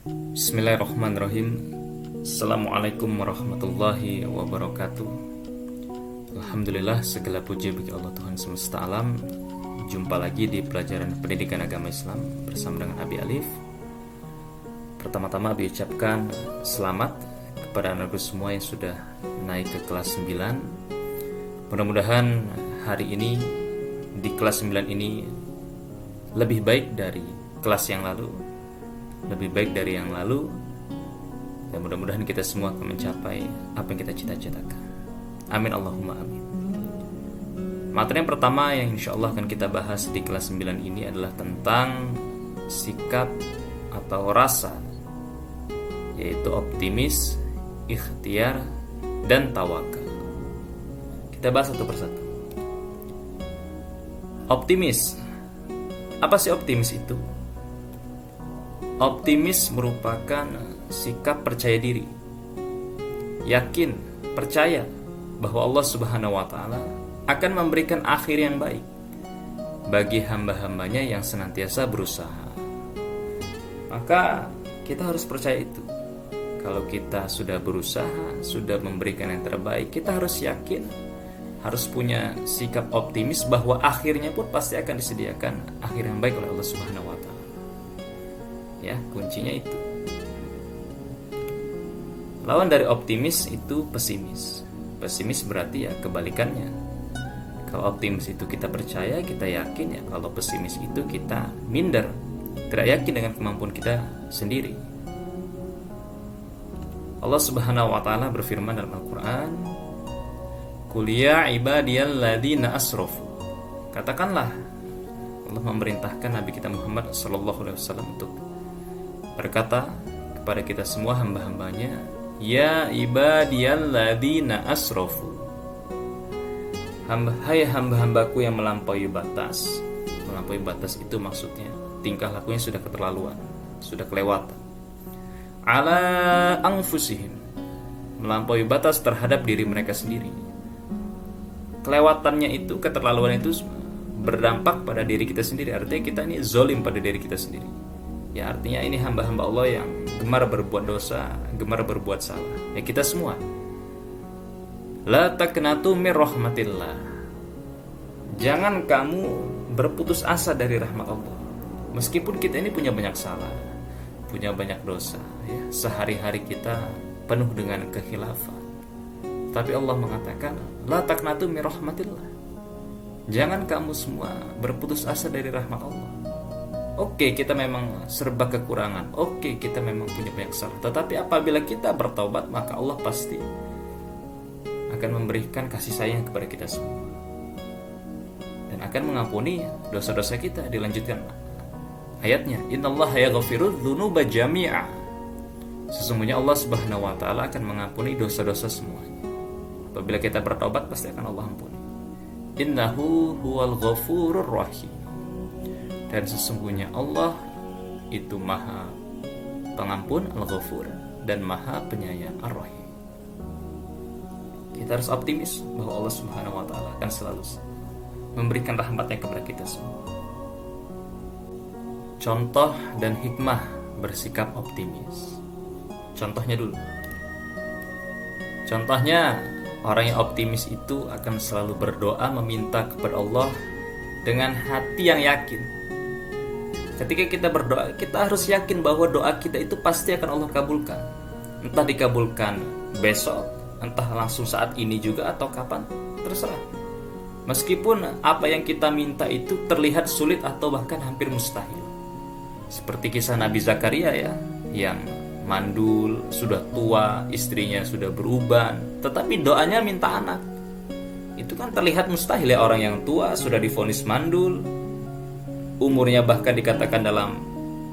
Bismillahirrahmanirrahim. Assalamualaikum warahmatullahi wabarakatuh. Alhamdulillah, segala puji bagi Allah Tuhan semesta alam. Jumpa lagi di pelajaran pendidikan agama Islam bersama dengan Abi Alif. Pertama-tama Abi ucapkan selamat kepada anak-anakku semua yang sudah naik ke kelas 9. Mudah-mudahan hari ini di kelas 9 ini lebih baik dari kelas yang lalu, lebih baik dari yang lalu, dan mudah-mudahan kita semua akan mencapai apa yang kita cita-citakan. Amin Allahumma amin. Materi yang pertama yang insya Allah akan kita bahas di kelas 9 ini adalah tentang sikap atau rasa, yaitu optimis, ikhtiar, dan tawakal. Kita bahas satu persatu. Optimis. Apa sih optimis itu? Optimis merupakan sikap percaya diri, yakin, percaya bahwa Allah Subhanahu wa Ta'ala akan memberikan akhir yang baik bagi hamba-hambanya yang senantiasa berusaha. Maka kita harus percaya itu. Kalau kita sudah berusaha, sudah memberikan yang terbaik, kita harus yakin, harus punya sikap optimis bahwa akhirnya pun pasti akan disediakan akhir yang baik oleh Allah Subhanahu wa Ta'ala. Ya, kuncinya itu. Lawan dari optimis itu pesimis. Pesimis berarti ya kebalikannya. Kalau optimis itu kita percaya, kita yakin, ya. Kalau pesimis itu kita minder, tidak yakin dengan kemampuan kita sendiri. Allah Subhanahu wa Ta'ala berfirman dalam Al-Qur'an, "Qul ya ibadiyalladzina asrafu." Katakanlah, Allah memerintahkan Nabi kita Muhammad sallallahu alaihi wasallam untuk berkata kepada kita semua hamba-hambanya, ya ibadiyalladzina asrafu. Hai hamba-hambaku yang melampaui batas. Melampaui batas itu maksudnya tingkah lakunya sudah keterlaluan, sudah kelewatan. Ala anfusihim. Melampaui batas terhadap diri mereka sendiri. Kelewatannya itu, keterlaluan itu berdampak pada diri kita sendiri. Artinya kita ini zolim pada diri kita sendiri. Ya, artinya ini hamba-hamba Allah yang gemar berbuat dosa, gemar berbuat salah. Ya, kita semua. La taqnatu mir rahmatillah. Jangan kamu berputus asa dari rahmat Allah. Meskipun kita ini punya banyak salah, punya banyak dosa, ya, sehari-hari kita penuh dengan kekhilafan. Tapi Allah mengatakan, la taqnatu mir rahmatillah. Jangan kamu semua berputus asa dari rahmat Allah. Oke, kita memang serba kekurangan. Oke, kita memang punya banyak salah. Tetapi apabila kita bertaubat, maka Allah pasti akan memberikan kasih sayang kepada kita semua dan akan mengampuni dosa-dosa kita. Dilanjutkan ayatnya, innallaha yaghfiru dzunuba jami'a. Sesungguhnya Allah Subhanahu wa Ta'ala akan mengampuni dosa-dosa semuanya. Apabila kita bertaubat, pasti akan Allah ampuni. Innahu huwal ghafurur rahim. Dan sesungguhnya Allah itu Maha Pengampun, Al-Ghafur, dan Maha Penyayang, Ar-Rahim. Kita harus optimis bahwa Allah Subhanahu wa Ta'ala akan selalu memberikan rahmatnya kepada kita semua. Contoh dan hikmah bersikap optimis. Contohnya dulu. Contohnya, orang yang optimis itu akan selalu berdoa meminta kepada Allah dengan hati yang yakin. Ketika kita berdoa, kita harus yakin bahwa doa kita itu pasti akan Allah kabulkan. Entah dikabulkan besok, entah langsung saat ini juga, atau kapan, terserah. Meskipun apa yang kita minta itu terlihat sulit atau bahkan hampir mustahil. Seperti kisah Nabi Zakaria, ya, yang mandul, sudah tua, istrinya sudah beruban, tetapi doanya minta anak. Itu kan terlihat mustahil, ya, orang yang tua sudah divonis mandul, umurnya bahkan dikatakan dalam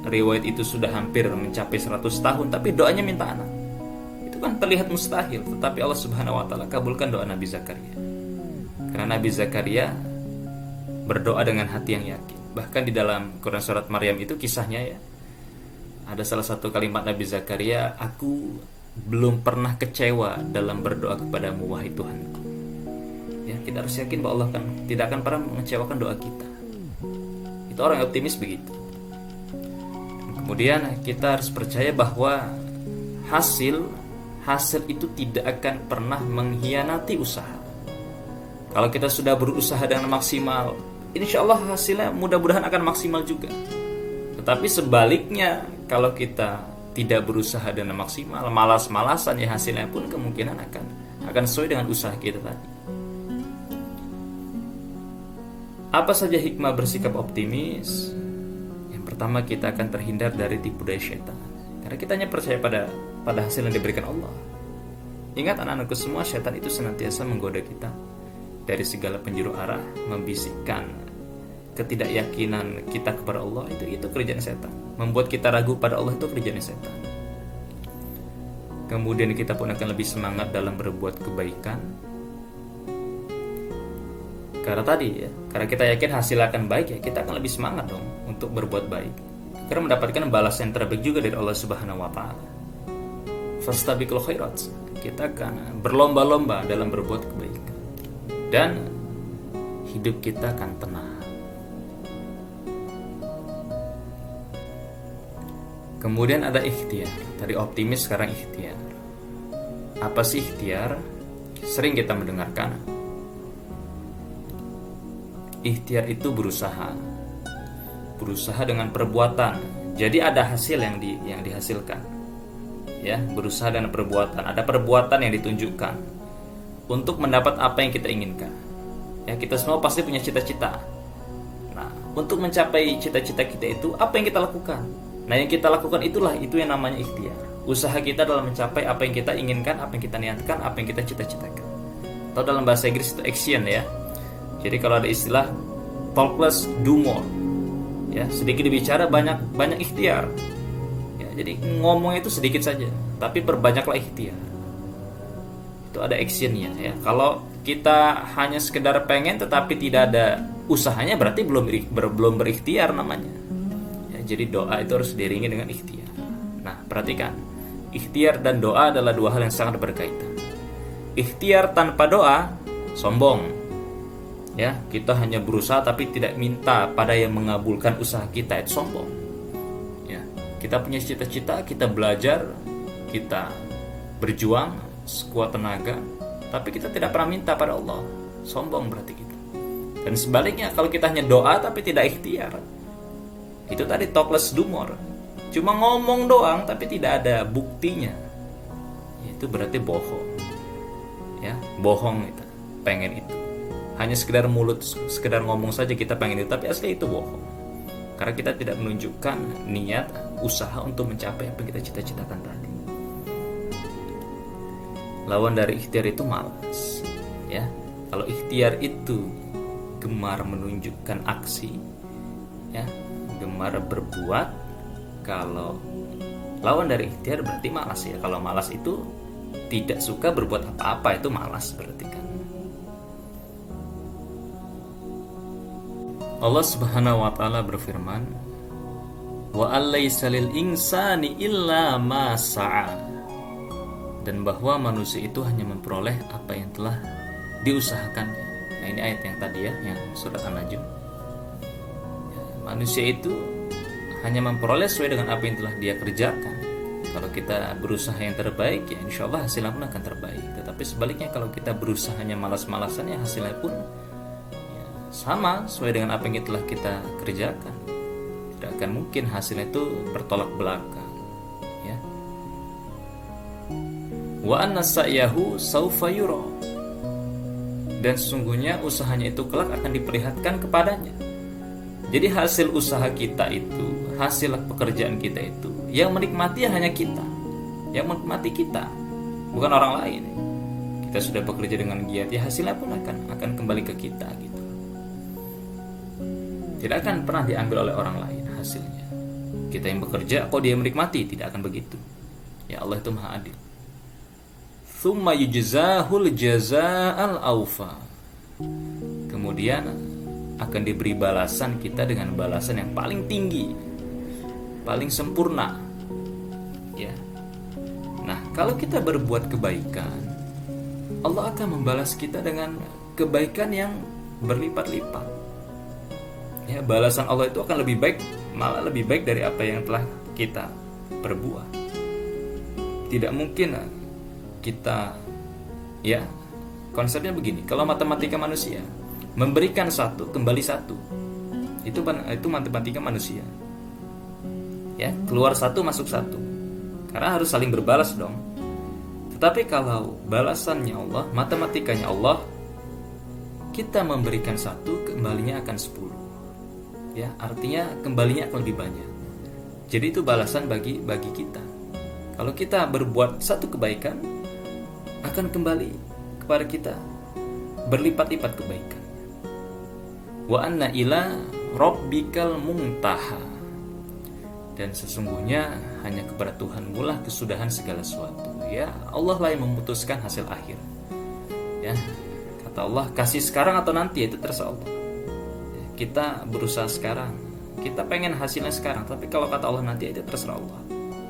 riwayat itu sudah hampir mencapai 100 tahun, tapi doanya minta anak. Itu kan terlihat mustahil, tetapi Allah Subhanahu wa Ta'ala kabulkan doa Nabi Zakaria. Karena Nabi Zakaria berdoa dengan hati yang yakin. Bahkan di dalam Quran surat Maryam itu kisahnya, ya, ada salah satu kalimat Nabi Zakaria, aku belum pernah kecewa dalam berdoa kepadamu wahai Tuhanku. Ya, kita harus yakin bahwa Allah tidak akan pernah mengecewakan doa kita. Itu orang yang optimis begitu. Kemudian kita harus percaya bahwa hasil itu tidak akan pernah mengkhianati usaha. Kalau kita sudah berusaha dengan maksimal, insya Allah hasilnya mudah-mudahan akan maksimal juga. Tetapi sebaliknya, kalau kita tidak berusaha dengan maksimal, malas-malasan, ya hasilnya pun kemungkinan akan sesuai dengan usaha kita tadi. Apa saja hikmah bersikap optimis? Yang pertama, kita akan terhindar dari tipu daya syaitan. Karena kita hanya percaya pada hasil yang diberikan Allah. Ingat anak-anakku semua, syaitan itu senantiasa menggoda kita dari segala penjuru arah, membisikkan ketidakyakinan kita kepada Allah. Itu kerjaan setan. Membuat kita ragu pada Allah, itu kerjaan setan. Kemudian kita pun akan lebih semangat dalam berbuat kebaikan. Karena tadi ya, karena kita yakin hasil akan baik, ya kita akan lebih semangat dong untuk berbuat baik. Karena mendapatkan balasan yang terbaik juga dari Allah Subhanahu wa taala. Fastabiqul khairat. Kita akan berlomba-lomba dalam berbuat kebaikan. Dan hidup kita akan tenang. Kemudian ada ikhtiar. Tadi optimis, sekarang ikhtiar. Apa sih ikhtiar? Sering kita mendengarkan. Ikhtiar itu berusaha dengan perbuatan. Jadi ada hasil yang dihasilkan. Ya, berusaha dengan perbuatan. Ada perbuatan yang ditunjukkan untuk mendapat apa yang kita inginkan. Ya, kita semua pasti punya cita-cita. Nah, untuk mencapai cita-cita kita itu, apa yang kita lakukan? Nah, yang kita lakukan itu yang namanya ikhtiar. Usaha kita dalam mencapai apa yang kita inginkan, apa yang kita niatkan, apa yang kita cita-citakan. Atau dalam bahasa Inggris itu action ya. Jadi kalau ada istilah talk less, do more. Ya, sedikit bicara, banyak ikhtiar. Ya, jadi ngomongnya itu sedikit saja, tapi perbanyaklah ikhtiar. Itu ada actionnya ya. Kalau kita hanya sekedar pengen tetapi tidak ada usahanya, berarti belum berikhtiar namanya. Ya, jadi doa itu harus diiringi dengan ikhtiar. Nah, perhatikan, ikhtiar dan doa adalah dua hal yang sangat berkaitan. Ikhtiar tanpa doa sombong. Ya, kita hanya berusaha tapi tidak minta pada yang mengabulkan usaha kita, itu sombong. Ya, kita punya cita-cita, kita belajar, kita berjuang sekuat tenaga, tapi kita tidak pernah minta pada Allah, sombong berarti kita. Dan sebaliknya, kalau kita hanya doa tapi tidak ikhtiar, itu tadi talk less do more. Cuma ngomong doang tapi tidak ada buktinya, itu berarti bohong. Ya, bohong itu, pengen itu. Hanya sekedar mulut, sekedar ngomong saja kita pengen itu, tapi asli itu bohong. Karena kita tidak menunjukkan niat, usaha untuk mencapai apa yang kita cita-citakan tadi. Lawan dari ikhtiar itu malas. Ya, kalau ikhtiar itu gemar menunjukkan aksi, ya, gemar berbuat. Kalau lawan dari ikhtiar berarti malas ya. Kalau malas itu tidak suka berbuat apa-apa, itu malas berarti kan. Allah Subhanahu wa taala berfirman, "Wa alaysa lil insani illa ma sa'a." Dan bahwa manusia itu hanya memperoleh apa yang telah diusahakannya. Nah, ini ayat yang tadi ya, yang surat An-Najm. Ya, manusia itu hanya memperoleh sesuai dengan apa yang telah dia kerjakan. Kalau kita berusaha yang terbaik, ya insya Allah hasilnya pun akan terbaik. Tetapi sebaliknya, kalau kita berusaha hanya malas-malasan, ya hasilnya pun sama sesuai dengan apa yang telah kita kerjakan. Tidak akan mungkin hasilnya itu bertolak belakang. Ya. Wa anna sa'yahu saufa yura. Dan sesungguhnya usahanya itu kelak akan diperlihatkan kepadanya. Jadi hasil usaha kita itu, hasil pekerjaan kita itu, yang menikmati hanya kita, yang menikmati kita, bukan orang lain. Kita sudah bekerja dengan giat, ya hasilnya pun akan kembali ke kita gitu. Tidak akan pernah diambil oleh orang lain hasilnya. Kita yang bekerja, kok dia menikmati? Tidak akan begitu. Ya, Allah itu Maha Adil. Tsumma yujzahul jazaa'al awfa. Kemudian akan diberi balasan kita dengan balasan yang paling tinggi, paling sempurna. Ya. Nah, kalau kita berbuat kebaikan, Allah akan membalas kita dengan kebaikan yang berlipat-lipat. Ya, balasan Allah itu akan lebih baik, malah lebih baik dari apa yang telah kita berbuah. Tidak mungkin kita, ya, konsepnya begini, kalau matematika manusia, memberikan satu kembali satu, itu matematika manusia, ya, keluar satu masuk satu, karena harus saling berbalas dong. Tetapi kalau balasannya Allah, matematikanya Allah, kita memberikan satu, kembalinya akan 10, ya, artinya kembalinya akan lebih banyak. Jadi itu balasan bagi kita. Kalau kita berbuat satu kebaikan, akan kembali kepada kita berlipat-lipat kebaikan. Wa anna ila rabbikal muntaha. Dan sesungguhnya hanya kepada Tuhanmu lah kesudahan segala sesuatu. Ya, Allah lah yang memutuskan hasil akhir. Ya, kata Allah, kasih sekarang atau nanti itu terserah Allah. Ya, kita berusaha sekarang, kita pengen hasilnya sekarang, tapi kalau kata Allah nanti itu terserah Allah.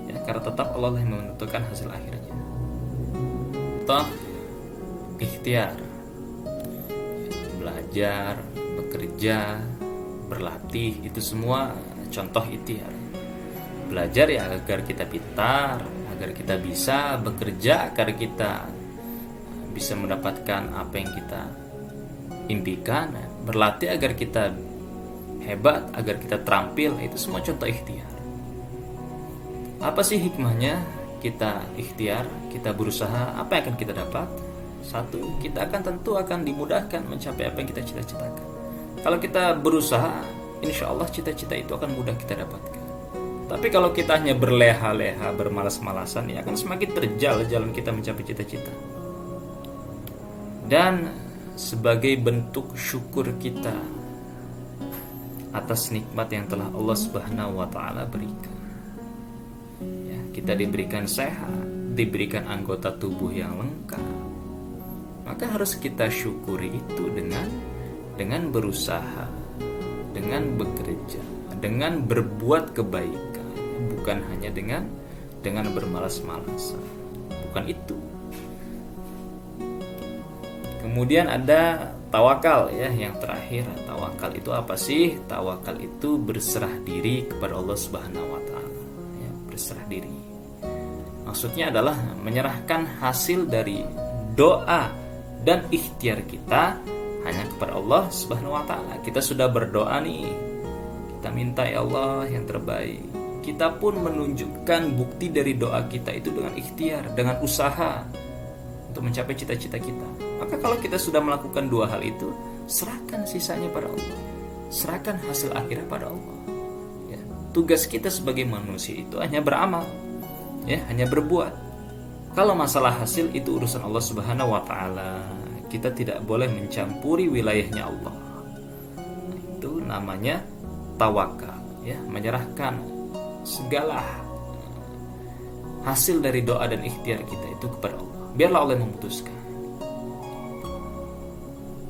Ya, karena tetap Allah lah yang menentukan hasil akhirnya. Toh, ikhtiar, belajar, bekerja, berlatih, itu semua contoh ikhtiar. Belajar ya agar kita pintar, agar kita bisa bekerja, agar kita bisa mendapatkan apa yang kita impikan. Berlatih agar kita hebat, agar kita terampil, itu semua contoh ikhtiar. Apa sih hikmahnya kita ikhtiar, kita berusaha, apa yang akan kita dapat? Satu, kita tentu akan dimudahkan mencapai apa yang kita cita-citakan. Kalau kita berusaha, insya Allah cita-cita itu akan mudah kita dapatkan. Tapi kalau kita hanya berleha-leha, bermalas-malasan, ya akan semakin terjal jalan kita mencapai cita-cita. Dan sebagai bentuk syukur kita atas nikmat yang telah Allah Subhanahu wa taala berikan, ya, kita diberikan sehat, diberikan anggota tubuh yang lengkap, maka harus kita syukuri itu dengan berusaha, dengan bekerja, dengan berbuat kebaikan. Bukan hanya dengan bermalas-malasan. Bukan itu. Kemudian ada tawakal, ya, yang terakhir. Tawakal itu apa sih? Tawakal itu berserah diri kepada Allah Subhanahu wa taala, ya, berserah diri. Maksudnya adalah menyerahkan hasil dari doa dan ikhtiar kita hanya kepada Allah Subhanahu wa taala. Kita sudah berdoa nih. Kita minta ya Allah yang terbaik. Kita pun menunjukkan bukti dari doa kita itu dengan ikhtiar, dengan usaha untuk mencapai cita-cita kita. Maka kalau kita sudah melakukan dua hal itu, serahkan sisanya pada Allah, serahkan hasil akhirnya pada Allah. Ya, tugas kita sebagai manusia itu hanya beramal, ya, hanya berbuat. Kalau masalah hasil itu urusan Allah Subhanahu wa taala. Kita tidak boleh mencampuri wilayahnya Allah. Itu namanya tawakal, ya, menyerahkan segala hasil dari doa dan ikhtiar kita itu kepada Allah. Biarlah Allah yang memutuskan.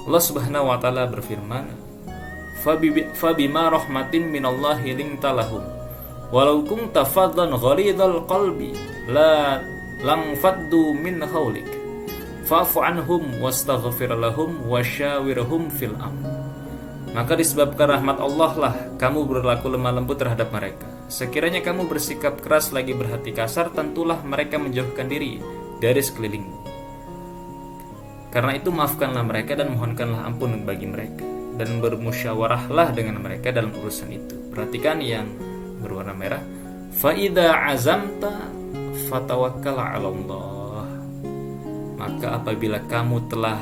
Allah Subhanahu wa taala berfirman, "Fabima rahmatin minallahi linta lahum, walau kunta faddan ghalidhal qalbi la langfaddu min hawlik, fa'fu anhum wastaghfir lahum wasyawirhum fil amr." Maka disebabkan rahmat Allah lah kamu berlaku lemah lembut terhadap mereka. Sekiranya kamu bersikap keras lagi berhati kasar, tentulah mereka menjauhkan diri dari sekelilingmu. Karena itu maafkanlah mereka dan mohonkanlah ampun bagi mereka, dan bermusyawarahlah dengan mereka dalam urusan itu. Perhatikan yang berwarna merah. Fa idza azamta fatawakkal 'ala Allah. Maka apabila kamu telah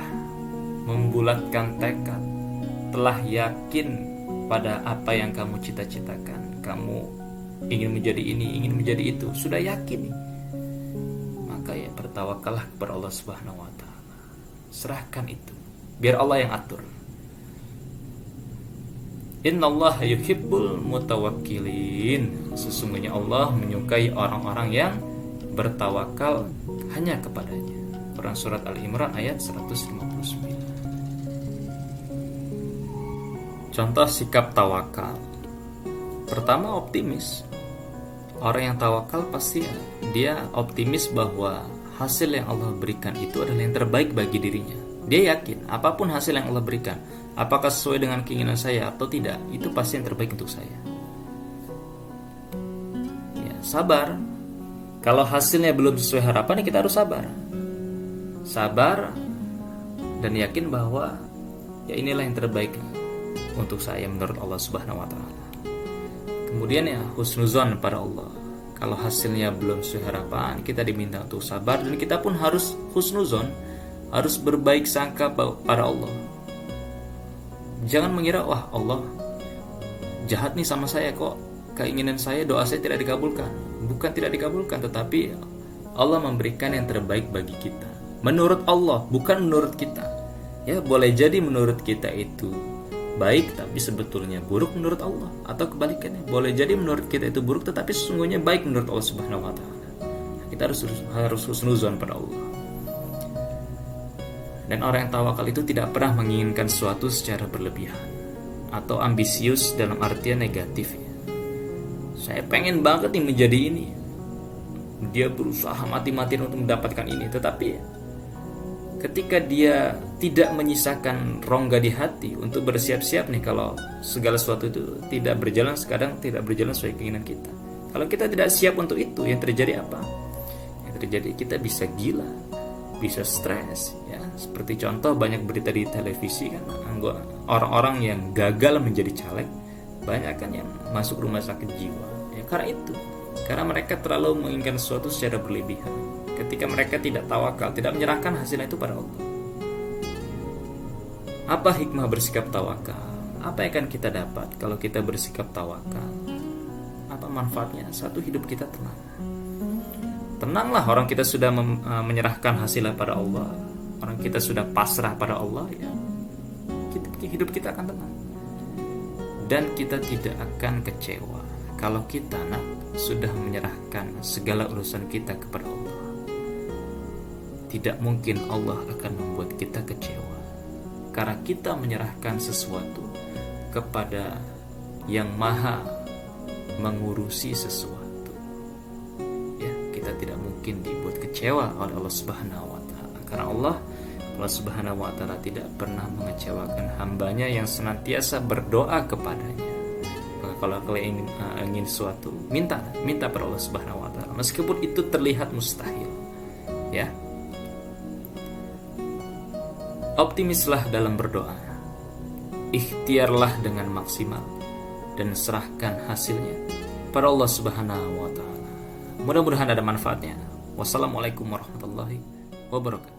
membulatkan tekad, telah yakin pada apa yang kamu cita-citakan, kamu ingin menjadi ini, ingin menjadi itu, sudah yakin nih, maka ya bertawakallah kepada Allah Subhanahu wa taala. Serahkan itu, biar Allah yang atur. Innallaha yuhibbul mutawakkilin. Sesungguhnya Allah menyukai orang-orang yang bertawakal hanya kepadanya. Quran surat Al-Imran ayat 159. Contoh sikap tawakal. Pertama, optimis. Orang yang tawakal pasti dia optimis bahwa hasil yang Allah berikan itu adalah yang terbaik bagi dirinya. Dia yakin apapun hasil yang Allah berikan, apakah sesuai dengan keinginan saya atau tidak, itu pasti yang terbaik untuk saya. Ya, sabar. Kalau hasilnya belum sesuai harapan, ya kita harus sabar. Sabar dan yakin bahwa ya inilah yang terbaik untuk saya menurut Allah Subhanahu wa taala. Kemudian ya husnuzon pada Allah. Kalau hasilnya belum sesuai harapan, kita diminta untuk sabar, dan kita pun harus husnuzon, harus berbaik sangka pada Allah. Jangan mengira, wah Allah jahat nih sama saya, kok keinginan saya, doa saya tidak dikabulkan. Bukan tidak dikabulkan, tetapi Allah memberikan yang terbaik bagi kita. Menurut Allah, bukan menurut kita. Ya, boleh jadi menurut kita itu baik, tapi sebetulnya buruk menurut Allah. Atau kebalikannya, boleh jadi menurut kita itu buruk, tetapi sesungguhnya baik menurut Allah Subhanahu wa taala. Kita harus husnuzon pada Allah. Dan orang yang tawakal itu tidak pernah menginginkan sesuatu secara berlebihan atau ambisius dalam artian negatif. Saya pengen banget nih menjadi ini. Dia berusaha mati-matian untuk mendapatkan ini, tetapi ketika dia tidak menyisakan rongga di hati untuk bersiap-siap nih kalau segala sesuatu itu tidak berjalan, kadang tidak berjalan sesuai keinginan kita. Kalau kita tidak siap untuk itu, yang terjadi apa? Yang terjadi kita bisa gila, bisa stres, ya. Seperti contoh banyak berita di televisi kan, orang-orang yang gagal menjadi caleg, banyak kan yang masuk rumah sakit jiwa. Ya karena itu, karena mereka terlalu menginginkan sesuatu secara berlebihan. Ketika mereka tidak tawakal, tidak menyerahkan hasilnya itu pada Allah. Apa hikmah bersikap tawakal? Apa yang akan kita dapat kalau kita bersikap tawakal? Apa manfaatnya? Satu, hidup kita tenang. Tenanglah, orang kita sudah menyerahkan hasilnya pada Allah. Orang kita sudah pasrah pada Allah, ya. Hidup kita akan tenang. Dan kita tidak akan kecewa kalau kita sudah menyerahkan segala urusan kita kepada Allah. Tidak mungkin Allah akan membuat kita kecewa karena kita menyerahkan sesuatu kepada yang maha mengurusi sesuatu. Ya, kita tidak mungkin dibuat kecewa oleh Allah Subhanahu wa taala, karena Allah Subhanahu wa taala tidak pernah mengecewakan hambanya yang senantiasa berdoa kepadanya. Maka kalau kalian ingin sesuatu, minta pada Allah Subhanahu wa taala meskipun itu terlihat mustahil. Ya. Optimislah dalam berdoa, ikhtiarlah dengan maksimal, dan serahkan hasilnya pada Allah Subhanahu wa taala. Mudah-mudahan ada manfaatnya. Wassalamualaikum warahmatullahi wabarakatuh.